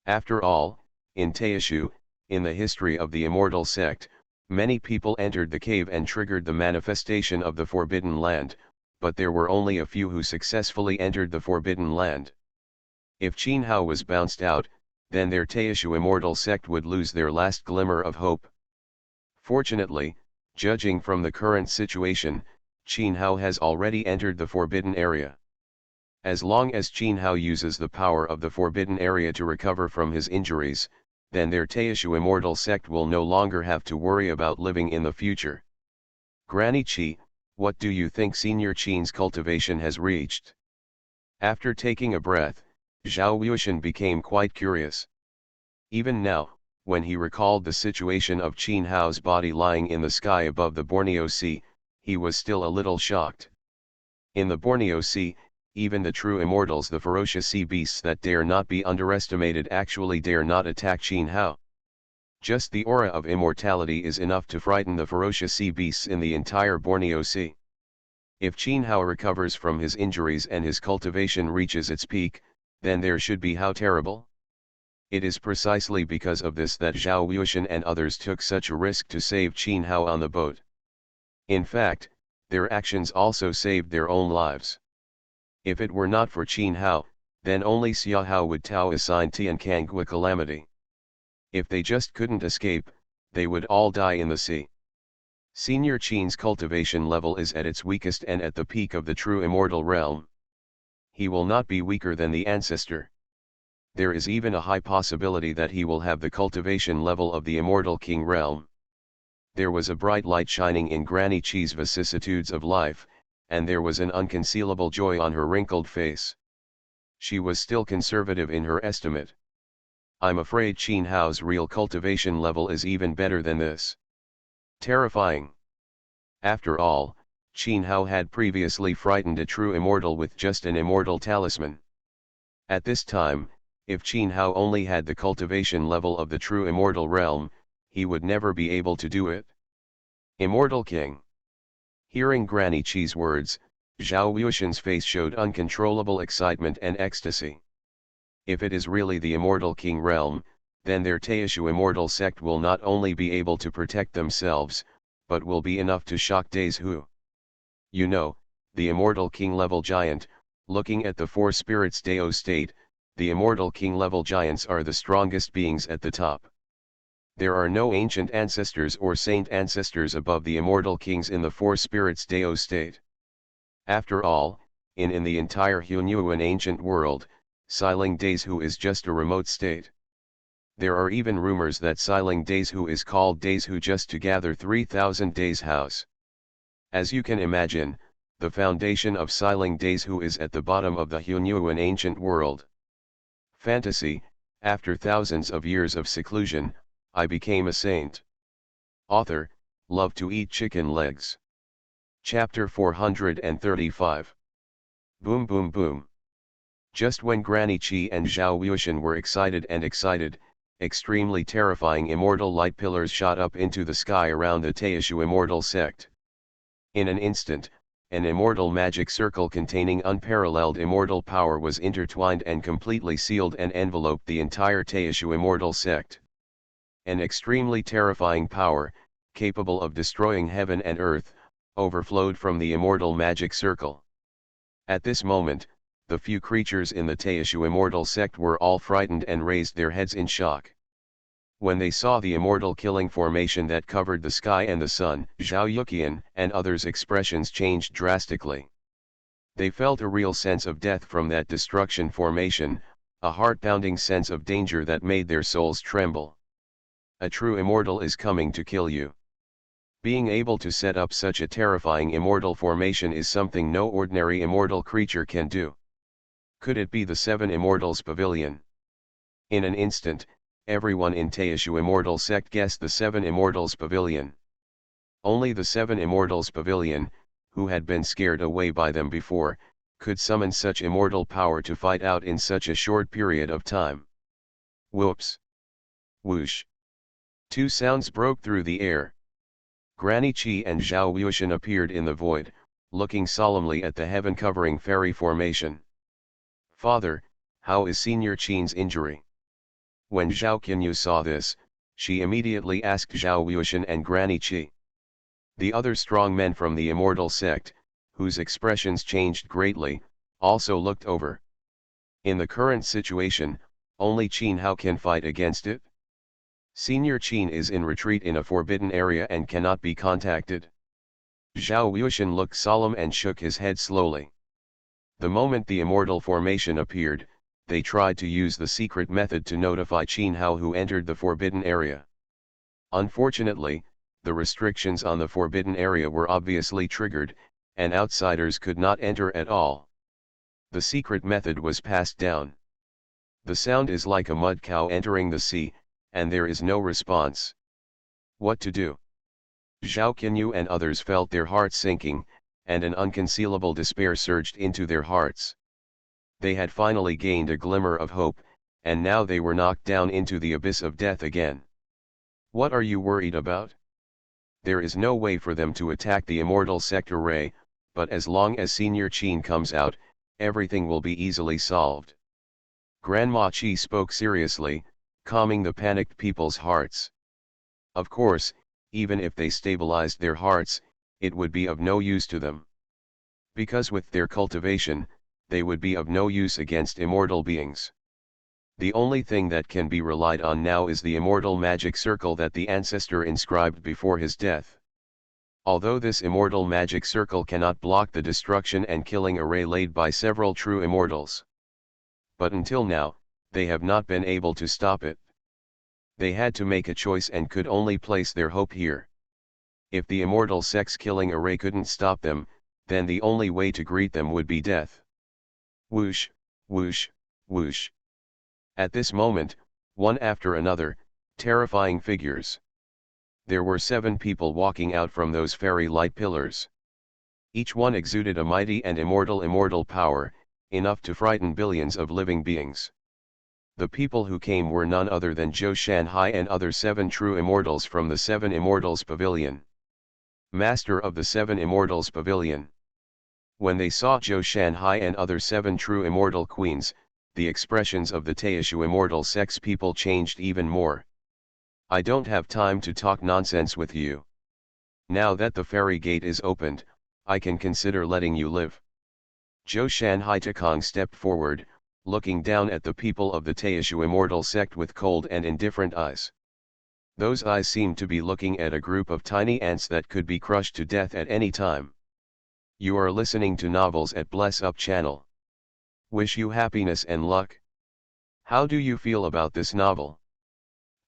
After all, in Taishu, in the history of the immortal sect, many people entered the cave and triggered the manifestation of the forbidden land, but there were only a few who successfully entered the forbidden land. If Qin Hao was bounced out, then their Taishu immortal sect would lose their last glimmer of hope. Fortunately, judging from the current situation, Qin Hao has already entered the forbidden area. As long as Qin Hao uses the power of the forbidden area to recover from his injuries, then their Taishu immortal sect will no longer have to worry about living in the future. Granny Qi, what do you think Senior Qin's cultivation has reached? After taking a breath, Zhao Wuxian became quite curious. Even now, when he recalled the situation of Qin Hao's body lying in the sky above the Borneo Sea, he was still a little shocked. In the Borneo Sea, even the true immortals, the ferocious sea beasts that dare not be underestimated, actually dare not attack Qin Hao. Just the aura of immortality is enough to frighten the ferocious sea beasts in the entire Borneo Sea. If Qin Hao recovers from his injuries and his cultivation reaches its peak, then there should be how terrible. It is precisely because of this that Zhao Wuxian and others took such a risk to save Qin Hao on the boat. In fact, their actions also saved their own lives. If it were not for Qin Hao, then only Xia Hao would Tao assign Tian Kangua calamity. If they just couldn't escape, they would all die in the sea. Senior Qin's cultivation level is at its weakest and at the peak of the true immortal realm. He will not be weaker than the ancestor. There is even a high possibility that he will have the cultivation level of the immortal king realm. There was a bright light shining in Granny Qi's vicissitudes of life, and there was an unconcealable joy on her wrinkled face. She was still conservative in her estimate. I'm afraid Qin Hao's real cultivation level is even better than this. Terrifying. After all, Qin Hao had previously frightened a true immortal with just an immortal talisman. At this time, if Qin Hao only had the cultivation level of the true immortal realm, he would never be able to do it. Immortal King. Hearing Granny Qi's words, Zhao Wuxian's face showed uncontrollable excitement and ecstasy. If it is really the immortal king realm, then their Taishu immortal sect will not only be able to protect themselves, but will be enough to shock Days Hu. You know, the immortal king level giant, looking at the four spirits Dao state, the immortal king level giants are the strongest beings at the top. There are no ancient ancestors or saint ancestors above the immortal kings in the four spirits Dao state. After all, in the entire Hunyuan ancient world, Xiling Days Hu is just a remote state. There are even rumors that Xiling Days Hu is called Days Hu just to gather 3,000 Days House. As you can imagine, the foundation of Xiling Days Hu is at the bottom of the Hunyuan ancient world. Fantasy, after thousands of years of seclusion, I became a saint. Author, love to eat chicken legs. Chapter 435. Boom boom boom. Just when Granny Qi and Zhao Wuxian were excited, extremely terrifying immortal light pillars shot up into the sky around the Taishu immortal sect. In an instant, an immortal magic circle containing unparalleled immortal power was intertwined and completely sealed and enveloped the entire Taishu immortal sect. An extremely terrifying power, capable of destroying heaven and earth, overflowed from the immortal magic circle. At this moment, the few creatures in the Taishu immortal sect were all frightened and raised their heads in shock. When they saw the immortal killing formation that covered the sky and the sun, Zhao Yuqian and others' expressions changed drastically. They felt a real sense of death from that destruction formation, a heart-pounding sense of danger that made their souls tremble. A true immortal is coming to kill you. Being able to set up such a terrifying immortal formation is something no ordinary immortal creature can do. Could it be the Seven Immortals Pavilion? In an instant, everyone in Taishu immortal sect guessed the Seven Immortals Pavilion. Only the Seven Immortals Pavilion, who had been scared away by them before, could summon such immortal power to fight out in such a short period of time. Whoops! Whoosh! Two sounds broke through the air. Granny Qi and Zhao Wuxian appeared in the void, looking solemnly at the heaven-covering fairy formation. Father, how is Senior Qin's injury? When Zhao Qinyu saw this, she immediately asked Zhao Wuxian and Granny Qi. The other strong men from the immortal sect, whose expressions changed greatly, also looked over. In the current situation, only Qin Hao can fight against it. Senior Qin is in retreat in a forbidden area and cannot be contacted. Zhao Wuxian looked solemn and shook his head slowly. The moment the immortal formation appeared, they tried to use the secret method to notify Qin Hao, who entered the forbidden area. Unfortunately, the restrictions on the forbidden area were obviously triggered, and outsiders could not enter at all. The secret method was passed down. The sound is like a mud cow entering the sea, and there is no response. What to do? Zhao Qinyu and others felt their hearts sinking, and an unconcealable despair surged into their hearts. They had finally gained a glimmer of hope, and now they were knocked down into the abyss of death again. What are you worried about? There is no way for them to attack the immortal sector ray, but as long as Senior Qin comes out, everything will be easily solved. Grandma Qi spoke seriously, calming the panicked people's hearts. Of course, even if they stabilized their hearts, it would be of no use to them. Because with their cultivation, they would be of no use against immortal beings. The only thing that can be relied on now is the immortal magic circle that the ancestor inscribed before his death. Although this immortal magic circle cannot block the destruction and killing array laid by several true immortals. But until now, they have not been able to stop it. They had to make a choice and could only place their hope here. If the immortal sex killing array couldn't stop them, then the only way to greet them would be death. Whoosh, whoosh, whoosh. At this moment, one after another, terrifying figures. There were 7 people walking out from those fairy light pillars. Each one exuded a mighty and immortal power, enough to frighten billions of living beings. The people who came were none other than Zhou Shanhai and other 7 true immortals from the 7 Immortals Pavilion. Master of the 7 Immortals Pavilion. When they saw Zhou Shanhai and other 7 true immortal queens, the expressions of the Teishu immortal sex people changed even more. I don't have time to talk nonsense with you. Now that the fairy gate is opened, I can consider letting you live. Zhou Shanhai Takong stepped forward, looking down at the people of the Teishu immortal sect with cold and indifferent eyes. Those eyes seemed to be looking at a group of tiny ants that could be crushed to death at any time. You are listening to Novels at Bless Up channel. Wish you happiness and luck. How do you feel about this novel?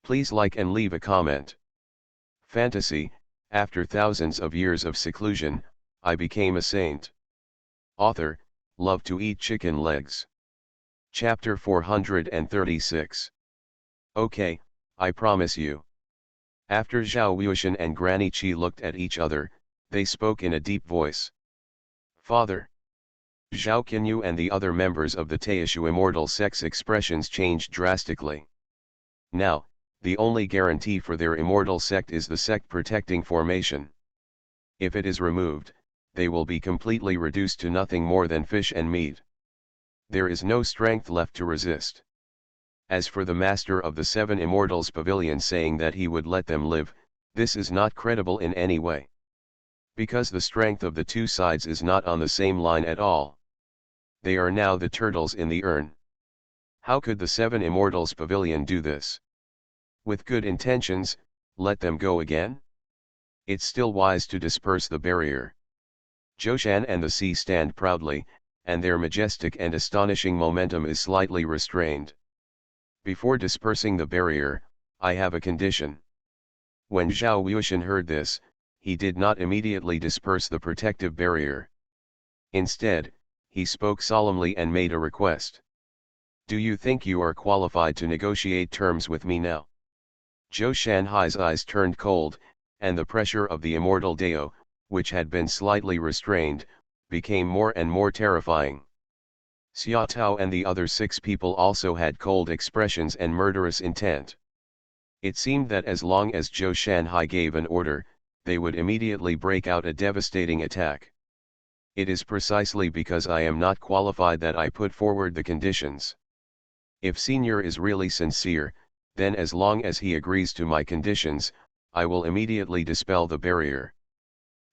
Please like and leave a comment. Fantasy, after thousands of years of seclusion, I became a saint. Author, love to eat chicken legs. Chapter 436. Okay, I promise you. After Zhao Wuxian and Granny Qi looked at each other, they spoke in a deep voice. Father. Zhao Qinyu and the other members of the Teishu immortal sex expressions changed drastically. Now, the only guarantee for their immortal sect is the sect protecting formation. If it is removed, they will be completely reduced to nothing more than fish and meat. There is no strength left to resist. As for the master of the 7 Immortals Pavilion saying that he would let them live, this is not credible in any way. Because the strength of the two sides is not on the same line at all. They are now the turtles in the urn. How could the 7 Immortals Pavilion do this? With good intentions, let them go again? It's still wise to disperse the barrier. Zhoushan and the sea stand proudly, and their majestic and astonishing momentum is slightly restrained. Before dispersing the barrier, I have a condition. When Zhao Wuxian heard this, he did not immediately disperse the protective barrier. Instead, he spoke solemnly and made a request. Do you think you are qualified to negotiate terms with me now? Zhou Shanhai's eyes turned cold, and the pressure of the immortal Dao, which had been slightly restrained, became more and more terrifying. Xia Tao and the other 6 people also had cold expressions and murderous intent. It seemed that as long as Zhou Shanhai gave an order, they would immediately break out a devastating attack. It is precisely because I am not qualified that I put forward the conditions. If Senior is really sincere, then as long as he agrees to my conditions, I will immediately dispel the barrier.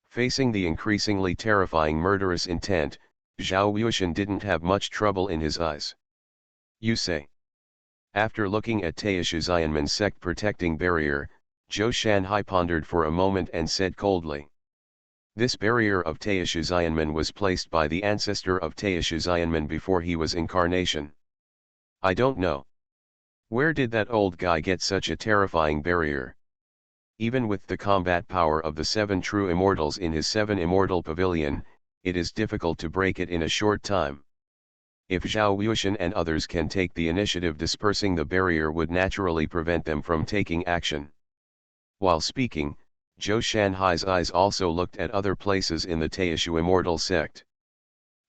Facing the increasingly terrifying murderous intent, Zhao Wuxian didn't have much trouble in his eyes. You say. After looking at Teishu Xianmen's sect protecting barrier, Zhou Shanhai pondered for a moment and said coldly. This barrier of Teishu Xianmen was placed by the ancestor of Teishu Xianmen before he was incarnation. I don't know. Where did that old guy get such a terrifying barrier? Even with the combat power of the 7 true immortals in his 7 immortal pavilion, it is difficult to break it in a short time. If Zhao Wuxian and others can take the initiative, dispersing the barrier would naturally prevent them from taking action. While speaking, Zhou Shanhai's eyes also looked at other places in the Teishu immortal sect.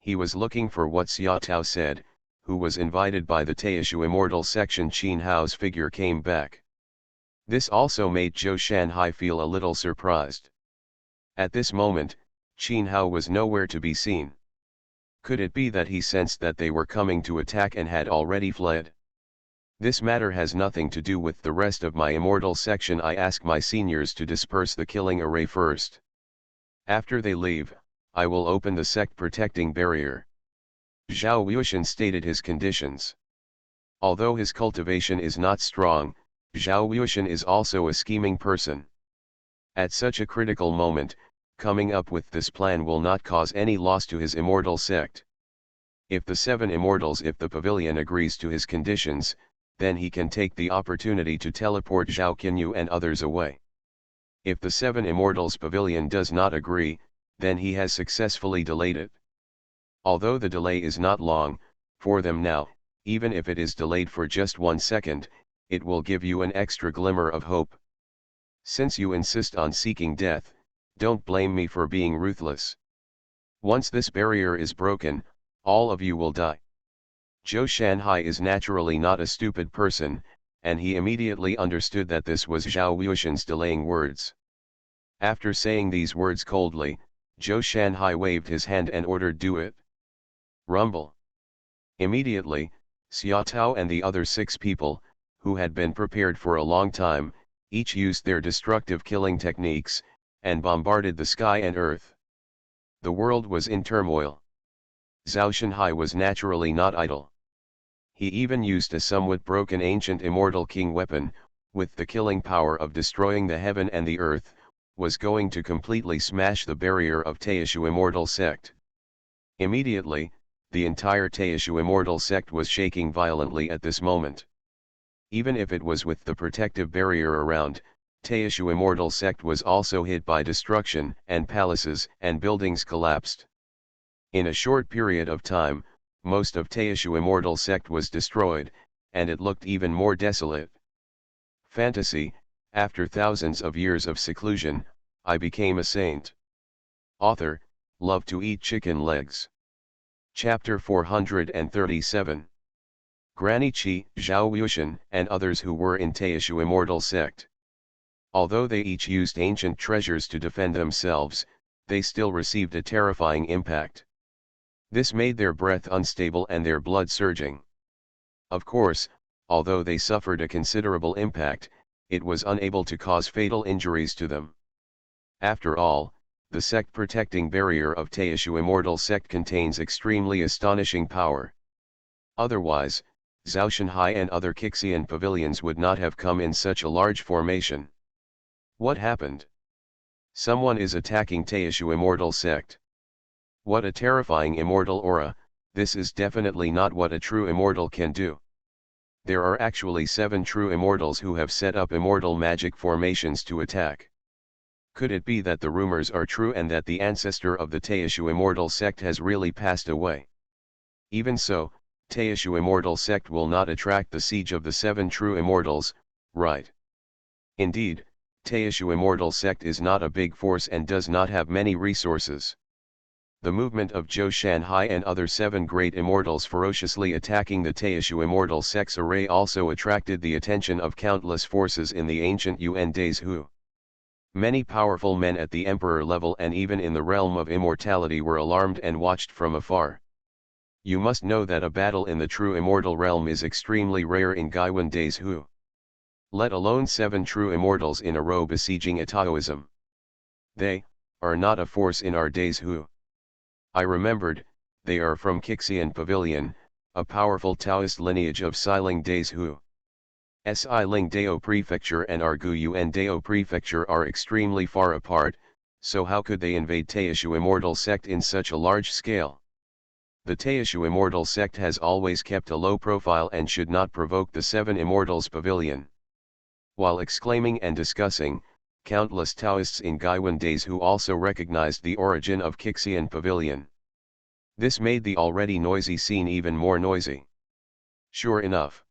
He was looking for what Xia Tao said, who was invited by the Teishu immortal section. Qin Hao's figure came back. This also made Zhou Shanhai feel a little surprised. At this moment, Qin Hao was nowhere to be seen. Could it be that he sensed that they were coming to attack and had already fled? This matter has nothing to do with the rest of my immortal section. I ask my seniors to disperse the killing array first. After they leave, I will open the sect protecting barrier. Zhao Wuxian stated his conditions. Although his cultivation is not strong, Zhao Wuxian is also a scheming person. At such a critical moment, coming up with this plan will not cause any loss to his immortal sect. If the seven immortals, if the pavilion agrees to his conditions, then he can take the opportunity to teleport Zhao Qinyu and others away. If the seven immortals pavilion does not agree, then he has successfully delayed it. Although the delay is not long, for them now, even if it is delayed for just 1 second, it will give you an extra glimmer of hope. Since you insist on seeking death, don't blame me for being ruthless. Once this barrier is broken, all of you will die. Zhou Shanhai is naturally not a stupid person, and he immediately understood that this was Zhao Wuxian's delaying words. After saying these words coldly, Zhou Shanhai waved his hand and ordered, "Do it." Rumble. Immediately, Xia Tao and the other 6 people, who had been prepared for a long time, each used their destructive killing techniques, and bombarded the sky and earth. The world was in turmoil. Zhao Shanhai was naturally not idle. He even used a somewhat broken ancient immortal king weapon, with the killing power of destroying the heaven and the earth, was going to completely smash the barrier of Taishu immortal sect. Immediately, the entire Taishu immortal sect was shaking violently at this moment. Even if it was with the protective barrier around, Taishu immortal sect was also hit by destruction, and palaces and buildings collapsed. In a short period of time, most of Taishu immortal sect was destroyed, and it looked even more desolate. Fantasy, after thousands of years of seclusion, I became a saint. Author, love to eat chicken legs. Chapter 437. Granny Qi, Zhao Wuxian, and others who were in Taishu immortal sect. Although they each used ancient treasures to defend themselves, they still received a terrifying impact. This made their breath unstable and their blood surging. Of course, although they suffered a considerable impact, it was unable to cause fatal injuries to them. After all, the sect protecting barrier of Taishu immortal sect contains extremely astonishing power. Otherwise, Zhao Shanhai and other Qixian pavilions would not have come in such a large formation. What happened? Someone is attacking Taishu immortal sect. What a terrifying immortal aura, this is definitely not what a true immortal can do. There are actually 7 true immortals who have set up immortal magic formations to attack. Could it be that the rumors are true and that the ancestor of the Taishu immortal sect has really passed away? Even so, Taishu immortal sect will not attract the siege of the 7 true immortals, right? Indeed, Taishu immortal sect is not a big force and does not have many resources. The movement of Zhou Shanhai and other 7 great immortals ferociously attacking the Taishu immortal sect's array also attracted the attention of countless forces in the ancient Yuan days who. Many powerful men at the emperor level and even in the realm of immortality were alarmed and watched from afar. You must know that a battle in the true immortal realm is extremely rare in Gaiwan days who. Let alone 7 true immortals in a row besieging a Taoism. They are not a force in our days who. I remembered, they are from Qixian Pavilion, a powerful Taoist lineage of Xiling days who. Xiling Dao Prefecture and Argu Yuan Dao Prefecture are extremely far apart, so how could they invade Taishu immortal sect in such a large scale? The Taishu immortal sect has always kept a low profile and should not provoke the 7 immortals pavilion. While exclaiming and discussing, countless Taoists in Gaiwan days who also recognized the origin of Qixian Pavilion. This made the already noisy scene even more noisy. Sure enough.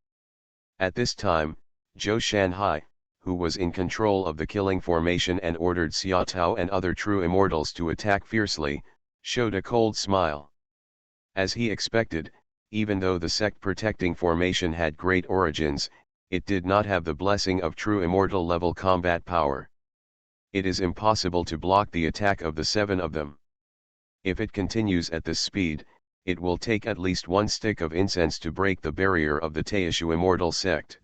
At this time, Zhou Shanhai, who was in control of the killing formation and ordered Xia Tao and other true immortals to attack fiercely, showed a cold smile. As he expected, even though the sect protecting formation had great origins, it did not have the blessing of true immortal level combat power. It is impossible to block the attack of the 7 of them. If it continues at this speed, it will take at least 1 stick of incense to break the barrier of the Taishu immortal sect.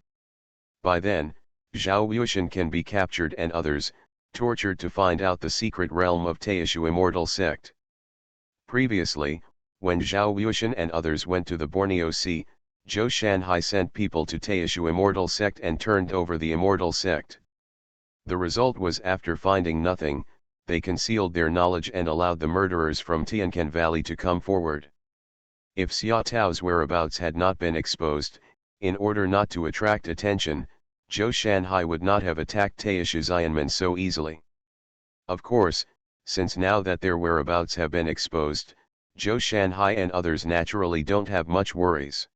By then, Zhao Wuxian can be captured and others, tortured to find out the secret realm of Taishu immortal sect. Previously, when Zhao Wuxian and others went to the Borneo Sea, Zhou Shanhai sent people to Taishu immortal sect and turned over the immortal sect. The result was, after finding nothing, they concealed their knowledge and allowed the murderers from Tianquan Valley to come forward. If Xia Tao's whereabouts had not been exposed, in order not to attract attention, Zhou Shanhai would not have attacked Taishu Xianmen so easily. Of course, since now that their whereabouts have been exposed, Zhou Shanhai and others naturally don't have much worries.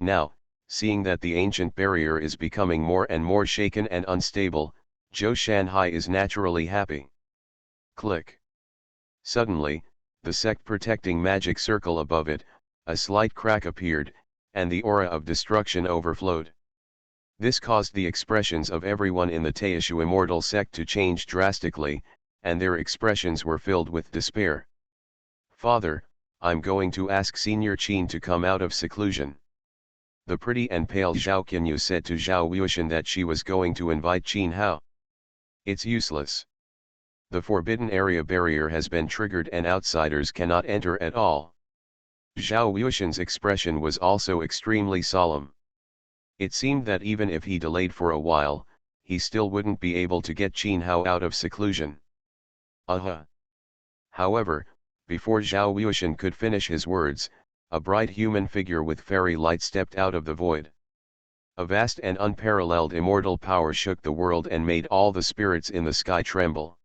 Now, seeing that the ancient barrier is becoming more and more shaken and unstable, Zhou Shanhai is naturally happy. Click. Suddenly, the sect protecting magic circle above it, a slight crack appeared, and the aura of destruction overflowed. This caused the expressions of everyone in the Taishu immortal sect to change drastically, and their expressions were filled with despair. "Father, I'm going to ask Senior Qin to come out of seclusion." The pretty and pale Zhao Qinyu said to Zhao Wuxian that she was going to invite Qin Hao. "It's useless. The forbidden area barrier has been triggered and outsiders cannot enter at all." Zhao Wuxian's expression was also extremely solemn. It seemed that even if he delayed for a while, he still wouldn't be able to get Qin Hao out of seclusion. However, before Zhao Wuxian could finish his words, a bright human figure with fairy light stepped out of the void. A vast and unparalleled immortal power shook the world and made all the spirits in the sky tremble.